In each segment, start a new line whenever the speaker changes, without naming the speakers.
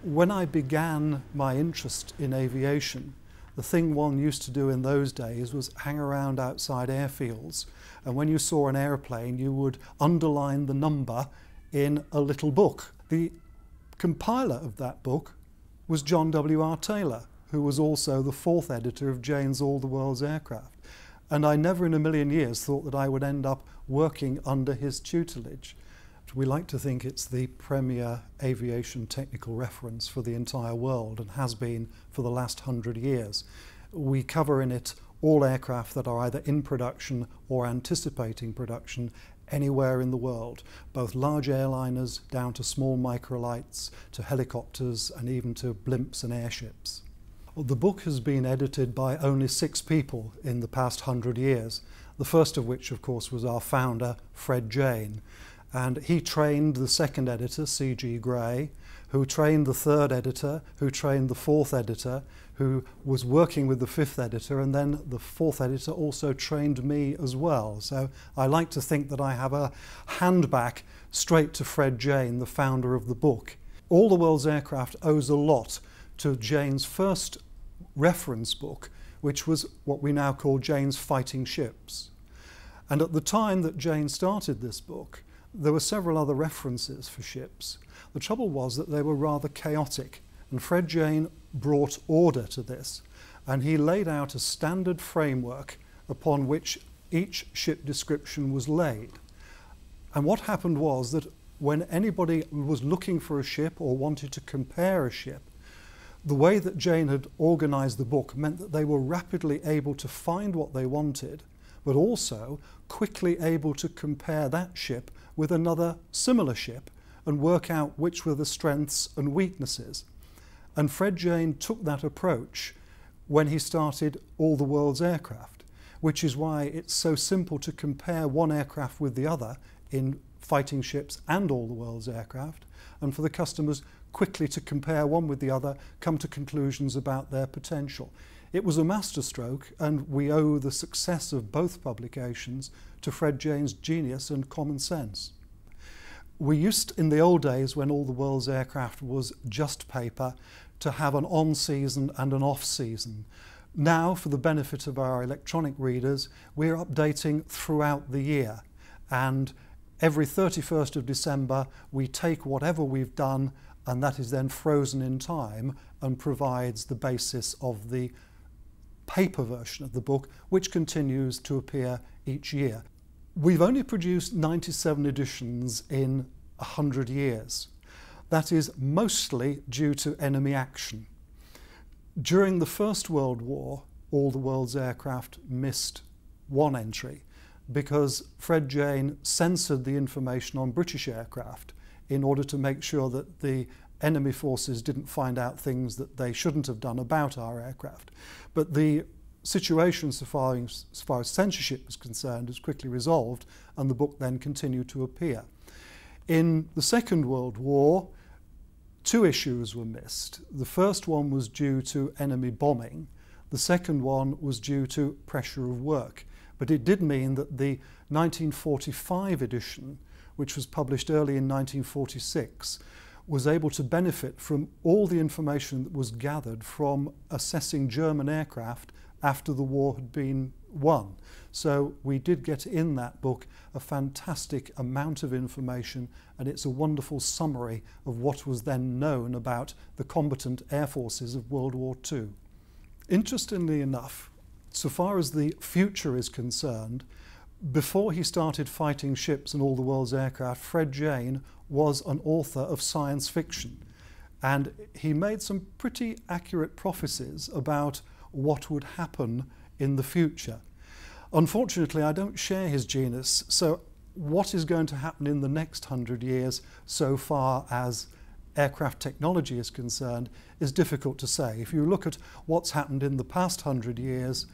When I began my interest in aviation, the thing one used to do in those days was hang around outside airfields, and when you saw an airplane you would underline the number in a little book. The compiler of that book was John W.R. Taylor, who was also the fourth editor of Jane's All the World's Aircraft, and I never in a million years thought that I would end up working under his tutelage. We like to think it's the premier aviation technical reference for the entire world and has been for the last 100 years. We cover in it all aircraft that are either in production or anticipating production anywhere in the world, both large airliners down to small microlights, to helicopters and even to blimps and airships. The book has been edited by only 6 people in the past 100 years, the first of which of course was our founder, Fred Jane. And he trained the second editor, C.G. Gray, who trained the third editor, who trained the fourth editor, who was working with the fifth editor, and then the fourth editor also trained me as well. So I like to think that I have a hand back straight to Fred Jane, the founder of the book. All the World's Aircraft owes a lot to Jane's first reference book, which was what we now call Jane's Fighting Ships. And at the time that Jane started this book, there were several other references for ships. The trouble was that they were rather chaotic, and Fred Jane brought order to this, and he laid out a standard framework upon which each ship description was laid. And what happened was that when anybody was looking for a ship or wanted to compare a ship, the way that Jane had organised the book meant that they were rapidly able to find what they wanted, but also quickly able to compare that ship with another similar ship and work out which were the strengths and weaknesses. And Fred Jane took that approach when he started All the World's Aircraft, which is why it's so simple to compare one aircraft with the other in Fighting Ships and All the World's Aircraft, and for the customers quickly to compare one with the other, come to conclusions about their potential. It was a masterstroke, and we owe the success of both publications to Fred Jane's genius and common sense. We used, in the old days when All the World's Aircraft was just paper, to have an on-season and an off-season. Now, for the benefit of our electronic readers, we're updating throughout the year, and every 31st of December we take whatever we've done, and that is then frozen in time and provides the basis of the paper version of the book, which continues to appear each year. We've only produced 97 editions in 100 years. That is mostly due to enemy action. During the First World War, All the World's Aircraft missed one entry because Fred Jane censored the information on British aircraft in order to make sure that the enemy forces didn't find out things that they shouldn't have done about our aircraft. But the situation, so far as censorship was concerned, was quickly resolved, and the book then continued to appear. In the Second World War, 2 issues were missed. The first one was due to enemy bombing. The second one was due to pressure of work. But it did mean that the 1945 edition, which was published early in 1946, was able to benefit from all the information that was gathered from assessing German aircraft after the war had been won. So we did get in that book a fantastic amount of information, and it's a wonderful summary of what was then known about the combatant air forces of World War II. Interestingly enough, so far as the future is concerned, before he started Fighting Ships and All the World's Aircraft, Fred Jane was an author of science fiction, and he made some pretty accurate prophecies about what would happen in the future. Unfortunately, I don't share his genius, so what is going to happen in the next 100 years so far as aircraft technology is concerned is difficult to say. If you look at what's happened in the past 100 years,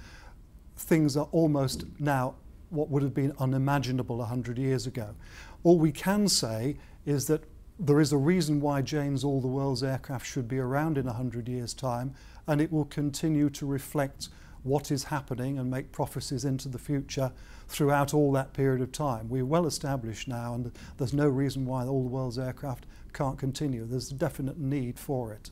things are almost now what would have been unimaginable 100 years ago. All we can say is that there is a reason why Jane's All the World's Aircraft should be around in 100 years' time, and it will continue to reflect what is happening and make prophecies into the future throughout all that period of time. We're well established now, and there's no reason why all the world's aircraft can't continue. There's a definite need for it.